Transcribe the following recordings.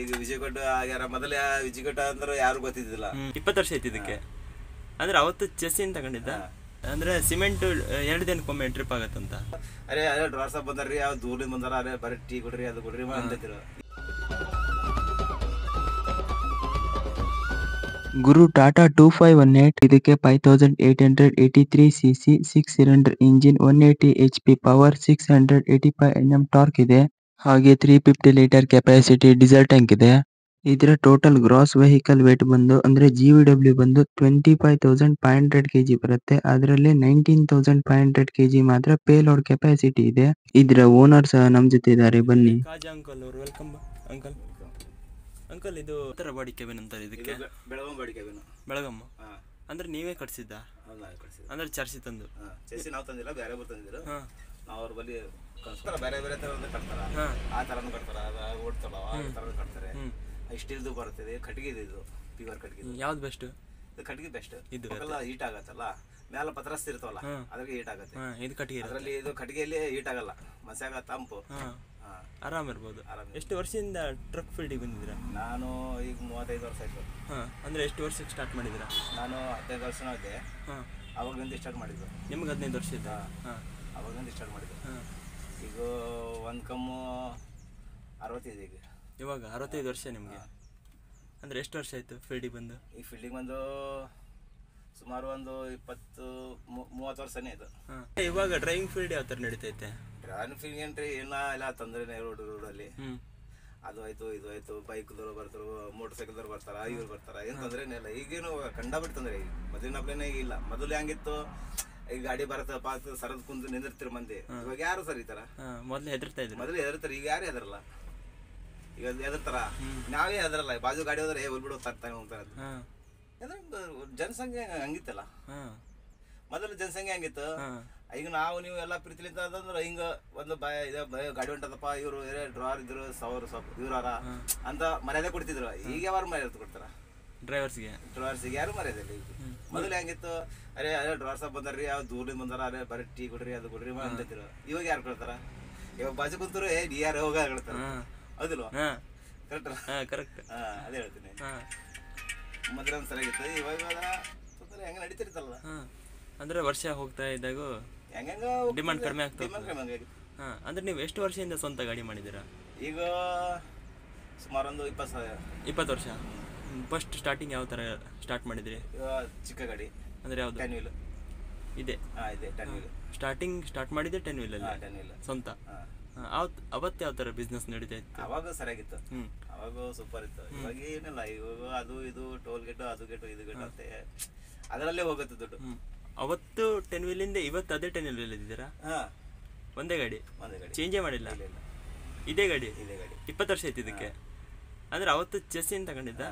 ಈಗ ವಿಜಯಗೌಡ ಆಗ್ಯಾರ. ಮೊದಲ ವಿಜಯಗೌಡ ಅಂದ್ರೆ ಯಾರು ಗೊತ್ತಿದ್ದಿಲ್ಲ. 20 ವರ್ಷ ಐತಿ ಇದಕ್ಕೆ. ಅಂದ್ರೆ ಅವತ್ತು ಚೆಸ್ಸಿನ ತಗೊಂಡಿದ್ದ. ಅಂದ್ರೆ ಸಿಮೆಂಟ್ 2 ದಿನಕ್ಕೊಮ್ಮೆ ಟ್ರಿಪ್ ಆಗತ್ತಂತ. ಅರೆ ಡ್ರಾರ್ಸ್ ಬಂದಾರ್ರಿ, ಯಾವ ದೂರದಿಂದ ಬಂದಾರ. ಅರೆ ಬರೀ ಟೀ ಕೊಡ್ರಿ ಅದು ಕೊಡ್ರಿ ಅಂತಿದ್ರು. ಗುರು ಟಾಟಾ 2518 ಇದಕ್ಕೆ 5883 cc 6 cylinder engine, 180 HP power, 685 Nm torque ಇದೆ. ಹಾಗೆ 350 ಲೀಟರ್ ಕೆಪಾಸಿಟಿ ಡೀಸೆಲ್ ಟ್ಯಾಂಕ್ ಇದೆ. ಇದರ ಟೋಟಲ್ ಗ್ರಾಸ್ ವೆಹಿಕಲ್ ವೇಟ್ ಬಂದು ಅಂದ್ರೆ GVW ಬಂದು 25,500 kg ಬರುತ್ತೆ. ಅದರಲ್ಲಿ 19,500 kg ಮಾತ್ರ ಪೇಲೋಡ್ ಕೆಪಾಸಿಟಿ ಇದೆ. ಇದರ ಓನರ್ ಸಹ ನಮ್ ಜೊತೆ ಇದ್ದಾರೆ, ಬನ್ನಿ. ಕಾಜಾ ಅಂಕಲ್ ಅವರು, ವೆಲ್ಕಮ್ ಅಂಕಲ್. ಅಂಕಲ್ ಇದು ಉತ್ತರ ಬಾಡಿ ಕೆಬಿನ್ ಅಂತಾರೆ ಇದಕ್ಕೆ. Belgaum body cabin. ಬೆಳಗಾಂ. ಅಂದ್ರೆ ನೀವೇ ಕಟ್ಸಿದ್ದ? ಅಂದ್ರೆ ಚರ್ಸಿ ತಂದು? ಚರ್ಸಿ ನಾವು ತಂದಿಲ್ಲ, ಬೇರೆ ತಂದಿದ್ರು. ನಾವು ಅವ್ರ ಬಳಿ ಕಟ್ತಾರ, ಬೇರೆ ಬೇರೆ ತರ ಕಟ್ತಾರ. ಆ ತರನು ಕಟ್ತಾರ, ಓಡ್ತಾರ, ಆ ತರ ಕಟ್ತಾರೆ. ಸ್ಟೀಲ್ದು ಬರ್ತದೆ, ಕಟ್ಟಿಗೆ ಇದು ಪ್ಯೂರ್ ಕಟ್ಟಿಗೆ. ಯಾವ್ದು ಬೆಸ್ಟ್? ಇದು ಕಟ್ಟಿಗೆ ಬೆಸ್ಟ್. ಇದು ಹೀಟ್ ಆಗತ್ತಲ್ಲ, ಮೇಲೆ ಪತ್ರಸ್ ಇರ್ತಾವಲ್ಲ, ಅದ್ರಿಗೆ ಹೀಟ್ ಆಗತ್ತೆ. ಇದು ಕಟ್ಟಿಗೆ. ಅದರಲ್ಲಿ ಇದು ಕಟ್ಟಿಗೆಯಲ್ಲಿ ಹೀಟ್ ಆಗಲ್ಲ, ಮಸಾಗ ತಂಪು, ಆರಾಮ್ ಇರ್ಬೋದು. ಎಷ್ಟು ವರ್ಷದಿಂದ ಟ್ರಕ್ ಫೀಲ್ಡಿಗೆ ಬಂದಿದ್ದೀರಾ? ನಾನು ಈಗ 35 ವರ್ಷ ಆಯ್ತು. ಅಂದ್ರೆ ಎಷ್ಟು ವರ್ಷಕ್ಕೆ ಸ್ಟಾರ್ಟ್ ಮಾಡಿದ್ದೀರಾ? ನಾನು 15 ವರ್ಷ ಇದ್ದೆ, ಅವಾಗಲಿಂದ ಸ್ಟಾರ್ಟ್ ಮಾಡಿದ್ದು. ನಿಮ್ಗೆ 15 ವರ್ಷ ಇದ್ದ? ಅವಾಗಲಿಂದ ಸ್ಟಾರ್ಟ್ ಮಾಡಿದ್ದು. ಈಗ ಒಂದು ಕಮ್ಮು 65 ಈಗ. ಇವಾಗ 65 ವರ್ಷ ನಿಮಗೆ. ಅಂದ್ರೆ ಎಷ್ಟು ವರ್ಷ ಆಯ್ತು ಫೀಲ್ಡಿಗೆ ಬಂದು? ಈ ಫೀಲ್ಡಿಗೆ ಬಂದು ಸುಮಾರು ಒಂದು 20-30 ವರ್ಷನೇ ಆಯ್ತು. ಇವಾಗ ಡ್ರೈವಿಂಗ್ ಫೀಲ್ಡ್ ಯಾವ ಥರ ನಡೀತೈತೆ? ಡ್ರೈವಿಂಗ್ ಫೀಲ್ಡ್ ಏನ್ರಿ ಎಲ್ಲ ತೊಂದರೆನೇ. ರೋಡಲ್ಲಿ ಅದು ಆಯ್ತು ಇದು ಆಯ್ತು, ಬೈಕ್ದವ್ರು ಬರ್ತಾರೆ, ಮೋಟರ್ ಸೈಕಲ್ದವ್ರು ಬರ್ತಾರ, ಇವ್ರು ಬರ್ತಾರ, ಏನು ತೊಂದರೆನೇ ಇಲ್ಲ. ಈಗೇನು ಕಂಡಾಬಿಟ್ಟು ತೊಂದರೆ. ಈಗ ಮೊದಲಿನ ಹಬ್ಬನೇ ಈಗ ಇಲ್ಲ. ಮೊದಲು ಹೆಂಗಿತ್ತು, ಈಗ ಗಾಡಿ ಬರತ್ತ ಪಾತ್ ಸರದ್ ಕುಂತು ನಿಂದಿರ್ತಿರ ಮಂದಿ. ಇವಾಗ ಯಾರು ಸರಿತಾರ? ಮೊದಲು ಹೆದರ್ತಾ ಇದ್ರು. ಮೊದಲು ಹೆದರ್ತಾರೆ, ಈಗ ಯಾರು ಹೆದರಲ್ಲ. ಈಗ ಹೆದರ್ತಾರ, ನಾವೇ ಹೆದರಲ್ಲ. ಬಾಜು ಗಾಡಿ ಹೋದ್ರೆ ಹೋಗ್ಬಿಡು ತರ್ತಾನೆ ಹೋಗ್ತಾರೆ. ಜನಸಂಖ್ಯೆ ಹಂಗಿತ್ತಲ್ಲ ಮೊದಲು. ಜನಸಂಖ್ಯೆ ಹಂಗಿತ್ತು. ಈಗ ನಾವು ನೀವು ಎಲ್ಲ ಪ್ರೀತಿಲಿಂದ ಅದಂದ್ರೆ ಹಿಂಗ ಒಂದು ಗಾಡಿ ಹೊಂಟದಪ್ಪ, ಇವ್ರು ಡ್ರಾರ್ ಇದ್ರು, ಇವ್ರಾರ ಅಂತ ಮರ್ಯಾದೆ ಕೊಡ್ತಿದ್ರು. ಈಗ ಯಾರು ಮರ್ಯಾದೆ ಕೊಡ್ತಾರ? ಡ್ರೈವರ್ಸ್ಗೆ ಯಾರು ಮರ್ಯಾದೆ ಇಲ್ಲ. ಈಗ ಮೊದಲು ಹೆಂಗಿತ್ತು, ಅರೆ ಡ್ರಾರ್ಸ್ ಬಂದಾರ್ರಿ, ಯಾವ ದೂರದಿಂದ ಬಂದಾರ, ಅರೆ ಬರೀ ಟೀ ಕೊಡ್ರಿ ಅದು ಕೊಡ್ರಿ ಅಂತಿದ್ರು. ಇವಾಗ ಯಾರು ಕೊಡ್ತಾರ? ಇವಾಗ ಬಾಜು ಕುಂತರು ಡಿ ಯಾರು ಹೋಗ ಹೇಳ್ತಾರ, ಹೌದಿಲ್ವಾ? ಕರೆಕ್ಟ್. ಅದೇ ಹೇಳ್ತೀನಿ. ಮೊದಲ ಒಂದು ಸರಿಯಾಗಿತ್ತು, ಇವಾಗ ಹೆಂಗ ನಡೀತಿರ್ತಲ್ಲ. ಅಂದ್ರೆ ವರ್ಷ ಹೋಗ್ತಾ ಇದ್ದಾಗ ಹೆಂಗ ಡಿಮಾಂಡ್ ಕಡಿಮೆ ಆಗ್ತದೆ. ಅಂದ್ರೆ ನೀವು ಎಷ್ಟು ವರ್ಷದಿಂದ ಸ್ವಂತ ಗಾಡಿ ಮಾಡಿದ್ದೀರಾ? ಈಗ ಸುಮಾರು ಒಂದು 20 ವರ್ಷ. ಫಸ್ಟ್ ಸ್ಟಾರ್ಟಿಂಗ್ ಯಾವ ಥರ ಸ್ಟಾರ್ಟ್ ಮಾಡಿದ್ರಿ? ಚಿಕ್ಕ ಗಾಡಿ. ಅಂದ್ರೆ ಯಾವುದು? 10 ವೀಲ್ ಇದೆ. 10 ವೀಲ್ ಸ್ಟಾರ್ಟ್ ಮಾಡಿದ್ದೆ 10 ವೀಲ್ ಅಲ್ಲಿ. 10 ವೀಲ್ ಸ್ವಂತ. ಅವತ್ತು ಯಾವ ಥರ ಬಿಸ್ನೆಸ್ ನಡೀತಾ ಇತ್ತು? ಅವಾಗ ಸರಿಯಾಗಿತ್ತು, ಅವಾಗ ಸೂಪರ್ ಇತ್ತು. ಇವಾಗ ಏನಿಲ್ಲ. ಇವಾಗ ಅದು ಇದು ಟೋಲ್ ಗೇಟು, ಅದು ಗೇಟು, ಇದು ಗೇಟು ಅಂತ ಅದರಲ್ಲೇ ಹೋಗುತ್ತೆ ದುಡ್ಡು. ಅವತ್ತು 10 ವೀಲಿಂದ ಇವತ್ತು ಅದೇ 10 ವೀಲ್ ಇದ್ದೀರಾ? ಒಂದೇ ಗಾಡಿ ಚೇಂಜೇ ಮಾಡಿಲ್ಲ? ಇದೇ ಗಾಡಿ 20 ವರ್ಷ ಐತಿ ಇದಕ್ಕೆ. ಅಂದ್ರೆ ಅವತ್ತು ಚೆಸ್ಸಿನ ತಗೊಂಡಿದ್ದ?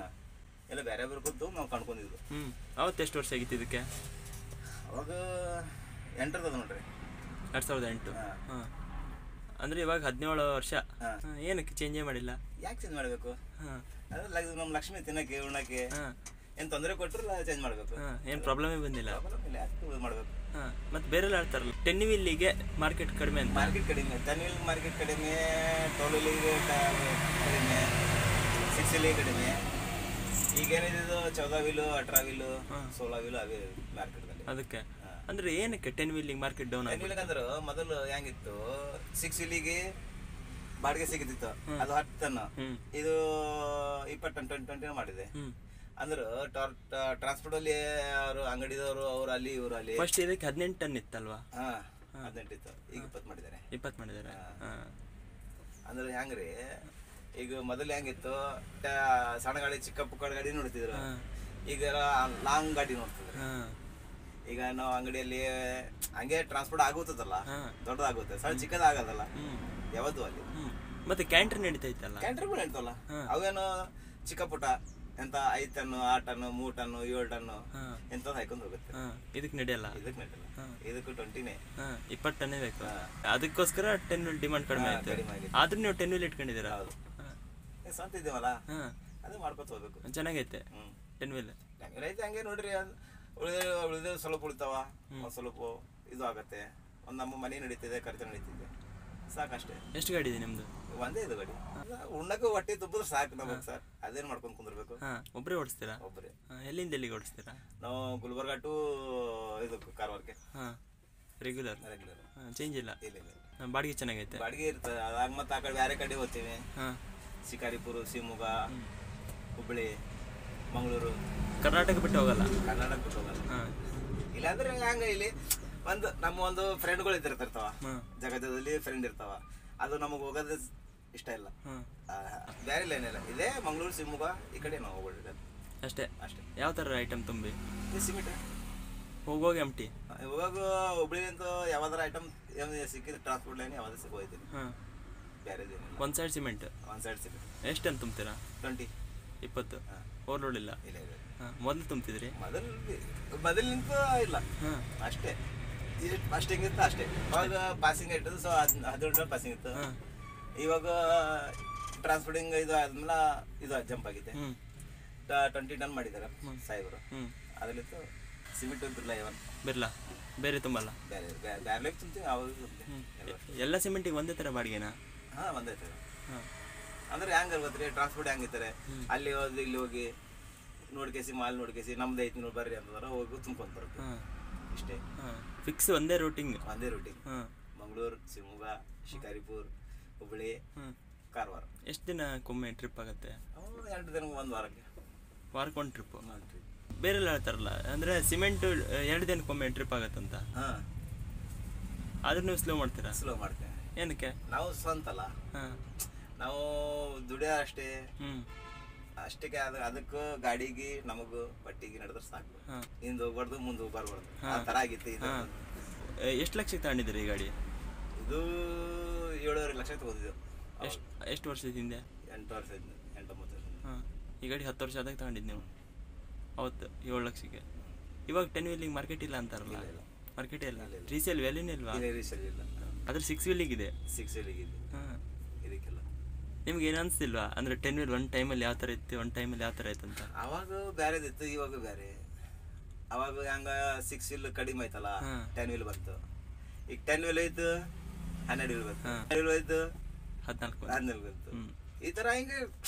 ಎಲ್ಲ ಬೇರೆ ಬೇರೆ ಕೂತು ನಾವು ಕಂಡ್ಕೊಂಡಿದ್ವಿ. ಅವತ್ತು ಎಷ್ಟು ವರ್ಷ ಆಗಿತ್ತು ಇದಕ್ಕೆ? ಅವಾಗ 8 ನೋಡ್ರಿ, 2008. ಅಂದ್ರೆ ಇವಾಗ 17 ವರ್ಷ. ಏನಕ್ಕೆ ಚೇಂಜೇ ಮಾಡಿಲ್ಲ? ಯಾಕೆ ಚೇಂಜ್ ಮಾಡಬೇಕು? ನಮ್ಮ ಲಕ್ಷ್ಮಿ ತಿನ್ನಕ್ಕೆ ಉಣ್ಣಕ್ಕೆ ಏನು ತೊಂದರೆ ಕೊಟ್ಟರು ಚೇಂಜ್ ಮಾಡಬೇಕು. ಏನು ಪ್ರಾಬ್ಲಮೇ ಬಂದಿಲ್ಲ. ಮಾಡಬೇಕು. ಮತ್ತೆ ಬೇರೆ ಹೇಳ್ತಾರಲ್ಲ 10 ವೀಲಿಗೆ ಮಾರ್ಕೆಟ್ ಕಡಿಮೆ ಅಂತ. ಮಾರ್ಕೆಟ್ ಕಡಿಮೆ, 10 ವೀಲ್ ಮಾರ್ಕೆಟ್ ಕಡಿಮೆ, 12 ವೀಲಿಗೆ ಕಡಿಮೆ, 6 ವೀಲಿಗೆ ಕಡಿಮೆ. ಈಗೇನಿದ್ದು 14 ವೀಲು, 18 ವೀಲು, 16 ವೀಲು ಅವೇ ಮಾರ್ಕೆಟ್ದಲ್ಲಿ. ಅದಕ್ಕೆ ಅಂದ್ರೆ ಏನಕ್ಕೆ 10 ವೀಲಿಗೆ ಮಾರ್ಕೆಟ್ ಡೌನ್? 10 ವೀಲಿಗೆ ಅಂದ್ರೆ ಮೊದಲು ಹೆಂಗಿತ್ತು, 6 ವೀಲಿಗೆ ಬಾಡಿಗೆ ಸಿಗುತ್ತಿತ್ತು, ಅದು 10 ಟನ್. ಇದು 20 ಟನ್ 20 ಮಾಡಿದೆ. ಅಂದ್ರೆ ಟ್ರಾನ್ಸ್ಪೋರ್ಟ್ ಅಲ್ಲಿ ಅವರು ಅಂಗಡಿದವರು ಅವ್ರು ಅಲ್ಲಿ ಇವರು ಅಲ್ಲಿ. ಫಸ್ಟ್ ಇದಕ್ಕೆ 18 ಟನ್ ಇತ್ತಲ್ವಾ? 18 ಇತ್ತು, ಈಗ 20 ಮಾಡಿದ್ದಾರೆ. 20 ಮಾಡಿದ್ದಾರೆ. ಅಂದ್ರೆ ಹೆಂಗ್ರಿ, ಈಗ ಮೊದಲು ಹೆಂಗಿತ್ತು, ಸಣ್ಣ ಗಾಡಿ ಚಿಕ್ಕ ಪುಕ್ಕ ಗಾಡಿ ನೋಡ್ತಿದ್ರು. ಈಗ ಲಾಂಗ್ ಗಾಡಿ ನೋಡ್ತಿದ್ರು. ಈಗ ನಾವು ಅಂಗಡಿಯಲ್ಲಿ ಹಂಗೆ ಟ್ರಾನ್ಸ್ಪೋರ್ಟ್ ಆಗುತ್ತದಲ್ಲ, ದೊಡ್ಡದಾಗುತ್ತೆ, ಸಣ್ಣ ಚಿಕ್ಕದಾಗದಲ್ಲ ಯಾವತ್ತು ಅಲ್ಲಿ. ಮತ್ತೆ ಕ್ಯಾಂಟರ್ ನಡೀತಾ ಇತ್ತಲ್ಲ? ಕ್ಯಾಂಟರ್ಗಳು ನಡೀತಲ್ಲ, ಅವೇನು ಚಿಕ್ಕ ಪುಟ ಎಂತ 5 ಟನ್ನು 6 ಟನ್ನು 3 ಟನ್ನು 7 ಟನ್ನು ಎಂತ ಹಾಕೊಂಡು ಹೋಗುತ್ತೆ. ಇದಕ್ಕೆ ನಡೆಯಲ್ಲ. ಇದಕ್ಕೂ 20ನೇ 20 ಟನ್ನೇ ಬೇಕು. ಅದಕ್ಕೋಸ್ಕರ 10 ವೀಲ್ ಡಿಮಾಂಡ್ ಕಡಿಮೆ ಆಯ್ತು. ಆದ್ರೂ ನೀವು 10 ವೀಲ್ ಇಟ್ಕೊಂಡಿದ್ದೀರಾ? ಹೌದು, ಸ್ವಂತ ಇದ್ದೇವಲ್ಲ, ಅದು ಮಾಡ್ಕೊತ ಹೋಗ್ಬೇಕು. ಚೆನ್ನಾಗೈತೆ 10 ವೀಲ್. ಐತೆ ಹಂಗೆ ನೋಡ್ರಿ. ಉಳಿದ ಸ್ವಲ್ಪ ಉಳಿತಾವ, ಸ್ವಲ್ಪ ಇದು ಆಗತ್ತೆ. ಒಂದು ನಮ್ಮ ಮನೆ ನಡೀತಿದೆ, ಖರ್ಚು ನಡೀತಿದೆ, ಸಾಕಷ್ಟೇ. ಎಷ್ಟು ಗಾಡಿ ಇದೆ ನಿಮ್ಮದು? ಒಂದೇ ಇದು ಗಾಡಿ. ಉಣ್ಣಕ್ಕೂ ಹೊಟ್ಟೆ ತುಂಬಿದ್ರೆ ಸಾಕು ನಮಗೆ ಸರ್. ಅದೇನು ಮಾಡ್ಕೊಂಡು ಕುಂದಿರ್ಬೇಕು. ಒಬ್ಬರೇ ಓಡಿಸ್ತೀರಾ? ಒಬ್ಬರೇ. ಎಲ್ಲಿಂದ ಎಲ್ಲಿಗೆ ಓಡಿಸ್ತೀರಾ? ನಾವು ಗುಲ್ಬರ್ಗ ಟು ಇದು ಕಾರವಾರಕ್ಕೆ. ರೆಗ್ಯುಲರ್ ಚೇಂಜ್ ಇಲ್ಲ? ಇಲ್ಲ. ಬಾಡಿಗೆ ಚೆನ್ನಾಗೈತೆ? ಬಾಡಿಗೆ ಇರ್ತದೆ. ಅದಾಗ ಮತ್ತೆ ಆ ಕಡೆ ಬೇರೆ ಕಡೆ ಹೋಗ್ತೀವಿ. ಶಿಕಾರಿಪುರ, ಶಿವಮೊಗ್ಗ, ಹುಬ್ಬಳ್ಳಿ, ಮಂಗಳೂರು. ಕರ್ನಾಟಕ ಬಿಟ್ಟು ಹೋಗಲ್ಲ? ಕರ್ನಾಟಕ ಬಿಟ್ಟು ಹೋಗಲ್ಲ. ಇಲ್ಲಾಂದ್ರೆ ಹಂಗ ಇಲ್ಲಿ ನಮ್ಮ ಒಂದು ಫ್ರೆಂಡ್ಗಳು ಇದ್ದಿರ್ತಾವ, ಜಗತ್ತದಲ್ಲಿ ಫ್ರೆಂಡ್ ಇರ್ತಾವ. ಅದು ನಮಗೆ ಹೋಗೋದು ಇಷ್ಟ ಇಲ್ಲ. ಬೇರೆ ಇಲ್ಲ ಏನಿಲ್ಲ. ಇದೇ ಮಂಗಳೂರು, ಶಿವಮೊಗ್ಗ ಈ ಕಡೆ ನಾವು ಹೋಗೋದು ಅಷ್ಟೇ. ಅಷ್ಟೇ. ಯಾವ ಥರ ಐಟಮ್ ತುಂಬಿ? ಸಿಮೆಂಟ್ ಹೋಗುವಾಗ ಎಂಟಿ. ಇವಾಗ ಹುಬ್ಳಿಲಿಂದ ಯಾವ್ದಾರ ಐಟಮ್ ಸಿಕ್ಕಿದ್ರೆ ಟ್ರಾನ್ಸ್ಪೋರ್ಟ್ ಲೈನ್ ಯಾವ್ದು ಸಿಗೋಯ್ತೀನಿ. ಬೇರೆದೇನಿಲ್ಲ. ಒಂದು ಸೈಡ್ ಸಿಮೆಂಟ್? ಒಂದು ಸೈಡ್ ಸಿಮೆಂಟ್. ಎಷ್ಟು ಅಂತ ತುಂಬ್ತೀರಾ? 20. 20? ಓವರ್ಲೋಡ್ ಇಲ್ಲ? ಇಲ್ಲ. ಮೊದಲು ತುಂಬ್ತಿದ್ರಿ? ಮೊದಲಿನಿಂದ ಇಲ್ಲ. ಅಷ್ಟೇ. ಫಸ್ಟ್ ಹೆಂಗಿತ್ತು ಅಷ್ಟೇ. ಅವಾಗ ಪಾಸಿಂಗ್ ಇಟ್ಟದು. ಸೊ 17 ಪಾಸಿಂಗ್ ಇತ್ತು. ಇವಾಗ ಟ್ರಾನ್ಸ್ಪೋರ್ಟಿಂಗ್ ಇದು ಆದ್ಮೇಲೆ ಇದು ಜಂಪ್ ಆಗಿದೆ. 20 ಟನ್ ಮಾಡಿದ್ದಾರೆ ಸಾಹೇಬರು. ಅದರಲ್ಲಿತ್ತು ಸಿಮೆಂಟ್ ಬಿರ್ಲಾ ಬೇರೆ ತುಂಬಲ್ಲ? ಬೇರೆ ತುಂಬ್ತೀವಿ. ಅವಾಗ ಎಲ್ಲ ಸಿಮೆಂಟಿಗೆ ಒಂದೇ ಥರ ಬಾಡಿಗೆನಾ? ಒಂದೇ ಥರ. ಅಂದ್ರೆ ಹೆಂಗೆ ಗೊತ್ತ್ರಿ, ಟ್ರಾನ್ಸ್ಪೋರ್ಟ್ ಹೆಂಗಿರ್ತಾರೆ, ಅಲ್ಲಿ ಹೋಗಿ ಇಲ್ಲಿ ಹೋಗಿ ನೋಡ್ಕೇಸಿ ಮಾಲ್ ನೋಡ್ಕೇಸಿ ನಮ್ದು ಐತಿ ನೋಡಿ ಬರ್ರಿ ಅಂತಂದ್ರೆ ಹೋಗಿ ತುಂಬ್ಕೊಂಡು ಬರುತ್ತೆ. ಇಷ್ಟೇ. ಫಿಕ್ಸ್ ಒಂದೇ ರೂಟಿಂಗ್? ಒಂದೇ ರೂಟಿಂಗ್. ಮಂಗಳೂರು, ಶಿವಮೊಗ್ಗ, ಶಿಕಾರಿಪುರ, ಹುಬ್ಬಳ್ಳಿ, ಕಾರವಾರ. ಎಷ್ಟು ದಿನಕ್ಕೊಮ್ಮೆ ಟ್ರಿಪ್ ಆಗುತ್ತೆ? 2 ದಿನ, 1 ವಾರಕ್ಕೆ. ವಾರಕ್ಕೊಂದು ಟ್ರಿಪ್ಪು? ಬೇರೆಲ್ಲ ಹೇಳ್ತಾರಲ್ಲ, ಅಂದರೆ ಸಿಮೆಂಟು 2 ದಿನಕ್ಕೊಮ್ಮೆ ಟ್ರಿಪ್ ಆಗತ್ತಂತ. ಆದ್ರೂ ನೀವು ಸ್ಲೋ ಮಾಡ್ತೀರಾ? ಸ್ಲೋ ಮಾಡ್ತೇವೆ. ಏನಕ್ಕೆ? ನಾವು ಸ್ವಂತಲ್ಲ, ನಾವು ದುಡಿಯೋ ಅಷ್ಟೇ. ಅಷ್ಟಕ್ಕೆ ಅದಕ್ಕೆ ಗಾಡಿಗೆ ನಮಗೂ ಬಟ್ಟಿಗೆ ನಡೆದ್ರೆ ಸಾಕು. ಹಿಂದೆ ಹೋಗ್ಬಾರ್ದು, ಮುಂದೆ ಹೋಗ್ಬಾರ್ದು. ಆ ಥರ ಆಗಿತ್ತು ಇದು. ಎಷ್ಟು ಲಕ್ಷಕ್ಕೆ ತಗೊಂಡಿದ್ದೀರಿ ಈ ಗಾಡಿ? ಇದು 7.5 ಲಕ್ಷ ತಗೋದಿದ್ದೆವು. ಎಷ್ಟು ವರ್ಷದ ಹಿಂದೆ? 8 ವರ್ಷ, 8-9 ವರ್ಷ. ಈ ಗಾಡಿ 10 ವರ್ಷ ಆದಾಗ ತಗೊಂಡಿದ್ದು ನೀವು ಅವತ್ತು 7 ಲಕ್ಷಕ್ಕೆ. ಇವಾಗ 10 ವೀಲಿಂಗ್ ಮಾರ್ಕೆಟ್ ಇಲ್ಲ ಅಂತಾರಲ್ಲ? ಮಾರ್ಕೆಟೇ ಇಲ್ಲ. ರೀಸೇಲ್ ವ್ಯಾಲ್ಯೂನೇ ಇಲ್ವಾ? ರೀಸೇಲ್ ಇಲ್ಲ. ಅದ್ರ 6 ವೀಲಿಗಿದೆ. 6 ವೀಲಿಗಿದೆ. ಇದಕ್ಕೆಲ್ಲ ನಿಮ್ಗೆ ಏನು ಅನಿಸ್ತಿಲ್ವಾ? ಅಂದರೆ 10 ವೀಲ್ ಒಂದು ಟೈಮಲ್ಲಿ ಯಾವ ಥರ ಇತ್ತು, ಒಂದು ಟೈಮಲ್ಲಿ ಯಾವ ಥರ ಇತ್ತು ಅಂತ? ಅವಾಗ ಬೇರೆದಿತ್ತು, ಇವಾಗ ಬೇರೆ. ಅವಾಗ ಹಂಗ 6 ವೀಲ್ ಕಡಿಮೆ ಆಯ್ತಲ್ಲ, 10 ವೀಲ್ ಬಂತು. ಈಗ 10 ವೀಲ್ ಆಯ್ತು, 12 ವೀಲ್ ಬಂತು. 12 ವೀಲ್ ಆಯ್ತು, 14 ಬಂತು. ಈ ಥರ ಹಿಂಗೆ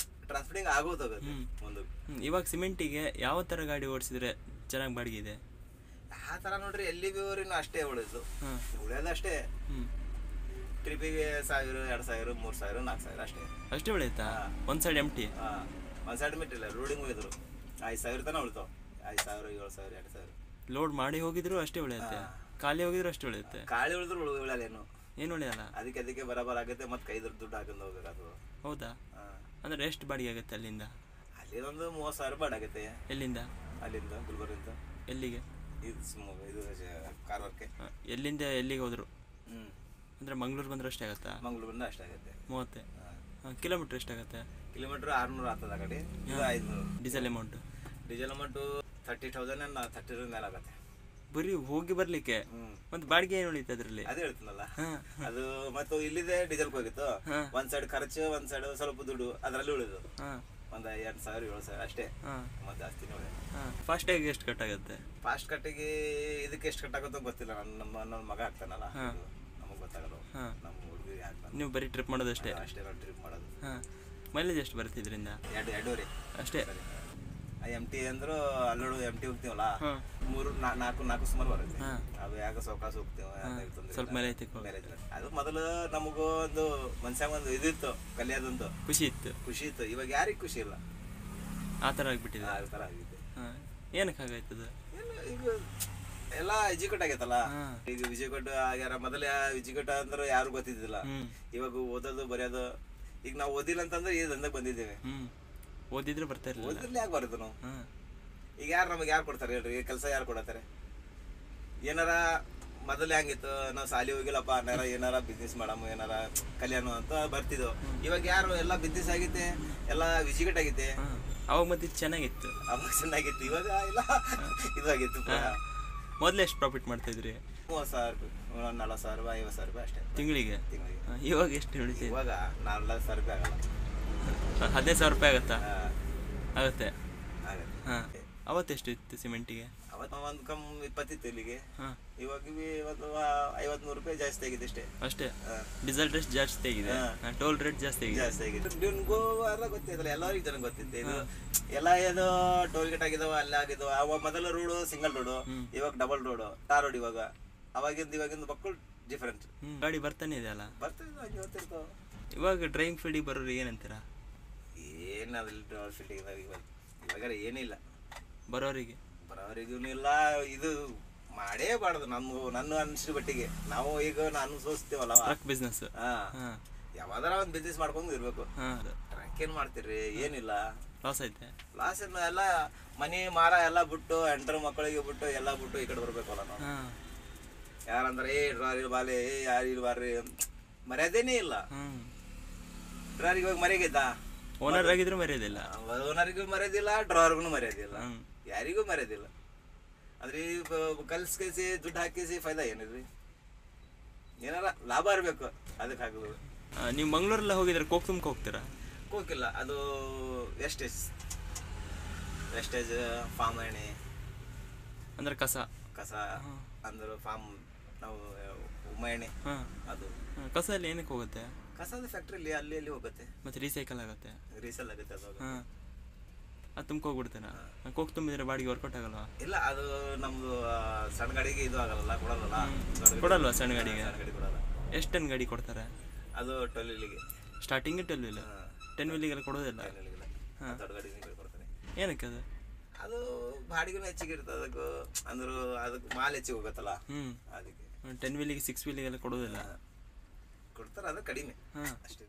ಟ್ರಾನ್ಸ್ಪೋರ್ಟಿಂಗ್ ಆಗೋದಾಗುತ್ತೆ ಮುಂದೆ. ಇವಾಗ ಸಿಮೆಂಟಿಗೆ ಯಾವ ಥರ ಗಾಡಿ ಓಡಿಸಿದ್ರೆ ಚೆನ್ನಾಗಿ ಬಾಡಿಗೆ ಇದೆ? ಆ ಥರ ನೋಡ್ರಿ, ಎಲ್ಲಿ ಬಿ ಊರಿನ ಅಷ್ಟೇ ಉಳಿದು ಉಳಿಯೋದು ಅಷ್ಟೇ. ಟ್ರಿಪ್ಪಿಗೆ 1000, 2000, 3000, 4000 ಅಷ್ಟೇ. ಅಷ್ಟೇ ಉಳಿಯುತ್ತಾ? ಒಂದು ಸೈಡ್ ಎಂಟಿ? ಒಂದು ಸೈಡ್ ಮಿಟ್ಟಿಲ್ಲ. ಲೋಡಿಂಗ್ ಹೋಗಿದ್ರು 5000 ತನಕ ಉಳಿತಾವ. 5000, 7000, 2000. ಲೋಡ್ ಮಾಡಿ ಹೋಗಿದ್ರು ಅಷ್ಟೇ ಉಳಿಯುತ್ತೆ? ಖಾಲಿ ಹೋಗಿದ್ರು ಅಷ್ಟೇ ಉಳಿಯುತ್ತೆ? ಖಾಲಿ ಉಳಿದ್ರು ಉಳಿಯಲ್ಲ. ಏನು ಉಳಿಯಲ್ಲ? ಅದಕ್ಕೆ ಬರಾಬರ್ ಆಗುತ್ತೆ. ಮತ್ತೆ ಕೈದ್ರ ದುಡ್ಡು ಹಾಕೊಂಡು ಹೋಗ್ಬೇಕು ಅದು. ಹೌದಾ? ಅಂದ್ರೆ ಎಷ್ಟು ಬಾಡಿಗೆ ಆಗುತ್ತೆ ಅಲ್ಲಿಂದ? ಅಲ್ಲಿಂದೊಂದು 30,000 ಬಾಡಿಗೆ ಆಗುತ್ತೆ. ಎಲ್ಲಿಂದ? ಅಲ್ಲಿಂದ ಗುಲ್ಬರ್ಗಿಂದ ಎಲ್ಲಿಗೆ? ಇದು ಶಿವಮೊಗ್ಗ, ಇದು ಕಾರವಾರಕ್ಕೆ. ಎಲ್ಲಿಂದ ಎಲ್ಲಿಗೆ ಹೋದ್ರು? ಅಂದರೆ ಮಂಗಳೂರು ಬಂದ್ರೆ ಅಷ್ಟೇ ಆಗುತ್ತಾ? ಮಂಗಳೂರು ಬಂದ್ರೆ ಅಷ್ಟೇ ಆಗುತ್ತೆ. 30 ಕಿಲೋಮೀಟ್ರ್ ಎಷ್ಟಾಗುತ್ತೆ? ಕಿಲೋಮೀಟ್ರ್ 600 ಆಗ್ತದೆ. ಆ ಕಡೆ ಇದು 500. Diesel amount? ಡೀಸೆಲ್ ಅಮೌಂಟು 30,000 30 ಮೇಲೆ ಆಗುತ್ತೆ ಬರೀ ಹೋಗಿ ಬರ್ಲಿಕ್ಕೆ. ಮತ್ತೆ ಬಾಡಿಗೆ ಏನು ಉಳಿತು ಅದರಲ್ಲಿ? ಅದೇ ಹೇಳ್ತೀನಲ್ಲ, ಅದು ಮತ್ತು ಇಲ್ಲಿದೆ ಡೀಸೆಲ್ಗೆ ಹೋಗಿತ್ತು. ಒಂದ್ ಸೈಡ್ ಖರ್ಚು, ಒಂದ್ ಸೈಡ್ ಸ್ವಲ್ಪ ದುಡ್ಡು ಅದರಲ್ಲಿ ಉಳಿದು ಒಂದು 2,000, 7,000 ಅಷ್ಟೇ. ಮತ್ತೆ ಜಾಸ್ತಿ ನೋಡಿ. ಫಾಸ್ಟಾಗಿ ಎಷ್ಟು ಕಟ್ಟಾಗುತ್ತೆ? ಫಾಸ್ಟ್ ಕಟ್ಟಿಗೆ ಇದಕ್ಕೆ ಎಷ್ಟು ಕಟ್ಟಾಗುತ್ತೋ ಗೊತ್ತಿಲ್ಲ. ನನ್ನ ಮಗ ಆಗ್ತಾನಲ್ಲ, ನಮಗೆ ಗೊತ್ತಾಗಲ್ಲ. ನಮ್ಮ ಹುಡುಗಿ ಆಗ್ತಾನೆ. ನೀವು ಬರೀ ಟ್ರಿಪ್ ಮಾಡೋದು ಅಷ್ಟೇ? ಅಷ್ಟೇ, ನಾವು ಟ್ರಿಪ್ ಮಾಡೋದು. ಮೈಲೇಜ್ ಎಷ್ಟು ಬರುತ್ತೆ ಇದರಿಂದ? 2.5 ಅಷ್ಟೇ. MT ಅಂದ್ರು ಅಲ್ಲೋಡು MT ಹೋಗ್ತೀವಲ್ಲ, 3-4 ಸುಮಾರು ಬರುತ್ತೆ. ಅದು ಯಾಕೆ ಸೌಕಾಸ ಹೋಗ್ತೀವಿ, ಸ್ವಲ್ಪ ಮೇಲೆ ಐತಿ. ಅದು ಮೊದಲು ನಮಗೂ ಒಂದು ಮನ್ಸಾಗ ಒಂದು ಇದಿತ್ತು, ಕಲಿಯೋದಂತು ಖುಷಿ ಇತ್ತು. ಇವಾಗ ಯಾರಿಗೆ ಖುಷಿ ಇಲ್ಲ. ಆ ಥರ ಆಗ್ಬಿಟ್ಟಿದೆ. ಆ ಥರ ಆಗಿದೆ. ಏನಕ್ಕೆ ಹಾಗಾಯ್ತದ? ಈಗ ಎಲ್ಲ ಎಜುಕೇಟ್ ಆಗೈತಲ್ಲ. ಈಗ ವಿಜಯಕೋಟ ಆಗ್ಯಾರ. ಮೊದಲ ವಿಜಯಕೋಟ ಅಂದ್ರೆ ಯಾರು ಗೊತ್ತಿದ್ದಿಲ್ಲ. ಇವಾಗ ಓದೋದು ಬರೆಯೋದು. ಈಗ ನಾವು ಓದಿಲ್ಲ ಅಂತಂದ್ರೆ ಈ ದಂಧಕ್ಕೆ ಬಂದಿದ್ದೇವೆ. ಓದಿದ್ರೆ ಬರ್ತಾ ಇರಲಿಲ್ಲ. ಓದಿರ್ಲಿ ಯಾಕೆ ಬರೋದು ನಾವು? ಈಗ ನಮಗೆ ಯಾರು ಕೊಡ್ತಾರೆ ಹೇಳ್ರಿ? ಕೆಲಸ ಯಾರು ಕೊಡತ್ತಾರೆ? ಏನಾರ ಮೊದಲು ಹೆಂಗಿತ್ತು, ನಾವು ಸಾಲಿ ಹೋಗಿಲ್ಲಪ್ಪ ಏನಾರ ಬಿಸ್ನೆಸ್ ಮಾಡಮ್ಮ, ಏನಾರ ಕಲ್ಯಾಣ ಅಂತ ಬರ್ತಿದ್ವು. ಇವಾಗ ಯಾರು ಎಲ್ಲ ಬಿಸ್ನೆಸ್ ಆಗೈತೆ, ಎಲ್ಲ ವಿಜಿಗೇಟ್ ಆಗೈತೆ. ಅವಾಗ ಮತ್ತೆ ಚೆನ್ನಾಗಿತ್ತು. ಅವಾಗ ಚೆನ್ನಾಗಿತ್ತು, ಇವಾಗ ಇಲ್ಲ ಇದಾಗಿತ್ತು. ಮೊದಲು ಎಷ್ಟು ಪ್ರಾಫಿಟ್ ಮಾಡ್ತಾ ಇದ್ರಿ? 30,000 ರೂಪಾಯಿ, 40,000 ರೂಪಾಯಿ, 50,000 ರೂಪಾಯಿ ಅಷ್ಟೇ ತಿಂಗಳಿಗೆ. ಇವಾಗ ಎಷ್ಟು ಉಳಿತೈತೆ? ಇವಾಗ 4,00,000 ರೂಪಾಯಿ ಆಗಲ್ಲ. 15,000 ರೂಪಾಯಿ ಆಗುತ್ತಾ? ಆಗುತ್ತೆ. ಆಗತ್ತೆ. ಹಾಂ. ಅವತ್ತೆಷ್ಟು ಇತ್ತು ಸಿಮೆಂಟಿಗೆ? ಅವತ್ತು ಒಂದು ಕಮ್ 20 ಇಲ್ಲಿಗೆ, ಹಾಂ ಇವಾಗ ಇವತ್ತು 50-100 ರೂಪಾಯಿ ಜಾಸ್ತಿ ಆಗಿದೆ ಅಷ್ಟೇ. ಅಷ್ಟೇ. ಡೀಸೆಲ್ ರೇಟ್ ಜಾಸ್ತಿ ಆಗಿದೆ, ಟೋಲ್ ರೇಟ್ ಜಾಸ್ತಿ ಆಗಿದೆ. ಜಾಸ್ತಿ ಆಗಿದೆ. ಗೋವಾರ ಗೊತ್ತಿದ್ದಲ್ಲ, ಎಲ್ಲರಿಗೂ ಜನ ಗೊತ್ತಿತ್ತು ಇದು. ಎಲ್ಲ ಏನು ಟೋಲ್ ಗೇಟ್ ಆಗಿದಾವ, ಅಲ್ಲೇ ಆಗಿದಾವ. ಅವಾಗ ಮೊದಲ ರೋಡು ಸಿಂಗಲ್ ರೋಡು, ಇವಾಗ ಡಬಲ್ ರೋಡು, ಟಾರ್ ರೋಡ್. ಇವಾಗಿಂದ ಮಕ್ಕಳು ಡಿಫರೆಂಟ್. ಗಾಡಿ ಬರ್ತಾನೆ ಇದೆ ಅಲ್ಲ, ಬರ್ತಿರ್ತಾವ. ಇವಾಗ ಡ್ರೈವಿಂಗ್ ಫೀಲ್ಡಿಗೆ ಬರೋರು ಏನಂತೀರಾ? ಏನಾದ್ರೂ ಫೀಲ್ಡಿಗೆ ಇವಾಗ ಏನಿಲ್ಲ. ಬರೋರಿಗೂ ಇಲ್ಲ, ಇದು ಮಾಡೇಬಾರ್ದು. ನನ್ನ ಅನಿಸಿದ ಮಟ್ಟಿಗೆ ನಾವು ಈಗ ನಾನು ಸೋಸ್ತೀವಲ್ಲ ಬಿಸ್ನೆಸ್, ಯಾವ್ದಾರ ಒಂದು ಬಿಸ್ನೆಸ್ ಮಾಡ್ಕೊಂಡು ಇರ್ಬೇಕು. ಟ್ರಕ್ ಏನ್ ಮಾಡ್ತೀರಿ? ಏನಿಲ್ಲ, ಲಾಸ್ ಐತೆ. ಲಾಸ್ ಎಲ್ಲ ಮನಿ ಮಾರ ಎಲ್ಲ ಬಿಟ್ಟು, ಎಂಟರ ಮಕ್ಕಳಿಗೆ ಬಿಟ್ಟು ಎಲ್ಲ ಬಿಟ್ಟು ಈ ಕಡೆ ಬರ್ಬೇಕಲ್ಲ ನಾವು. ಯಾರಂದ್ರೆ ಡ್ರಾರಿ ಬಾಲೆ, ಯಾರು ಇಲ್ಲಿ ಬಾರ್ರಿ, ಮರ್ಯಾದೆನೇ ಇಲ್ಲ. ಡ್ರಾರಿಗೆ ಇವಾಗ ಮರ್ಯಾಗಿದ್ದ, ಓನರ್ ಆಗಿದ್ರು ಮರ್ಯಾದಿಲ್ಲ, ಓನರಿಗೂ ಮರ್ಯಾದಿಲ್ಲ, ಡ್ರಾರ್ಗೂ ಮರ್ಯಾದಿಲ್ಲ, ಯಾರಿಗೂ ಮರ್ಯಾದಿಲ್ಲ. ಅಂದ್ರೆ ಕಲ್ಸಿ ದುಡ್ಡು ಹಾಕಿಸಿ ಫೈದಾ ಏನಿದ್ರಿ? ಏನಾರ ಲಾಭ ಇರ್ಬೇಕು, ಅದಕ್ಕೆ ಹಾಕೋದು. ನೀವು ಮಂಗ್ಳೂರೆಲ್ಲ ಹೋಗಿದ್ರೆ ಕೋಕ್ ತುಂಬ ಹೋಗ್ತೀರಾ? ಕೋಕಿಲ್ಲ, ಅದು ವೆಸ್ಟೇಜ್ ಫಾರ್ಮ್ ಎಣ್ಣೆ ಅಂದ್ರೆ ಕಸ ಅಂದ್ರೆ ಫಾರ್ಮ್ ನಾವು ಉಮ್ಮ ಎಣ್ಣೆ. ಅದು ಕಸ ಅಲ್ಲಿ ಏನಕ್ಕೆ ಹೋಗುತ್ತೆ? ಕಸದ ಫ್ಯಾಕ್ಟ್ರಿಲಿ ಅಲ್ಲಿ ಹೋಗುತ್ತೆ, ಮತ್ತೆ ರೀಸೈಕಲ್ ಆಗುತ್ತೆ ಅದು. ಅದು ತುಂಬ್ಕೋಗ್ಬಿಡ್ತೇನೆ. ಕೋಕ್ ತುಂಬಿದ್ರೆ ಬಾಡಿಗೆ ವರ್ಕೌಟ್ ಆಗಲ್ವಾ? ಇಲ್ಲ, ಅದು ನಮ್ದು ಸಣ್ಣ ಗಾಡಿಗೆ ಇದು ಆಗಲ್ಲ, ಕೊಡಲ್ವಾ? ಸಣ್ಣ ಗಾಡಿಗೆ ಕೊಡಲ್ಲ. ಎಷ್ಟು ಟನ್ ಗಾಡಿ ಕೊಡ್ತಾರೆ? ಅದು 12 ವೀಲಿಗೆ ಸ್ಟಾರ್ಟಿಂಗ್ 12 ವೀಲ್, 10 ವೀಲಿಗೆಲ್ಲ ಕೊಡೋದಿಲ್ಲ. ದೊಡ್ಡ ಗಾಡಿ ಕೊಡ್ತಾನೆ. ಏನಕ್ಕೆ ಅದು? ಅದು ಬಾಡಿಗೂ ಹೆಚ್ಚಿಗೆ ಇರ್ತದೆ ಅದಕ್ಕೂ, ಅಂದ್ರು ಅದಕ್ಕೆ ಮಾಲ್ ಹೆಚ್ಚಿಗೆ ಹೋಗುತ್ತಲ್ಲ, ಅದಕ್ಕೆ. 10 ವೀಲಿಗೆ 6 ವೀಲಿಗೆಲ್ಲ ಕೊಡೋದಿಲ್ಲ. ಕೊಡ್ತಾರೆ, ಅದು ಕಡಿಮೆ ಅಷ್ಟೇ.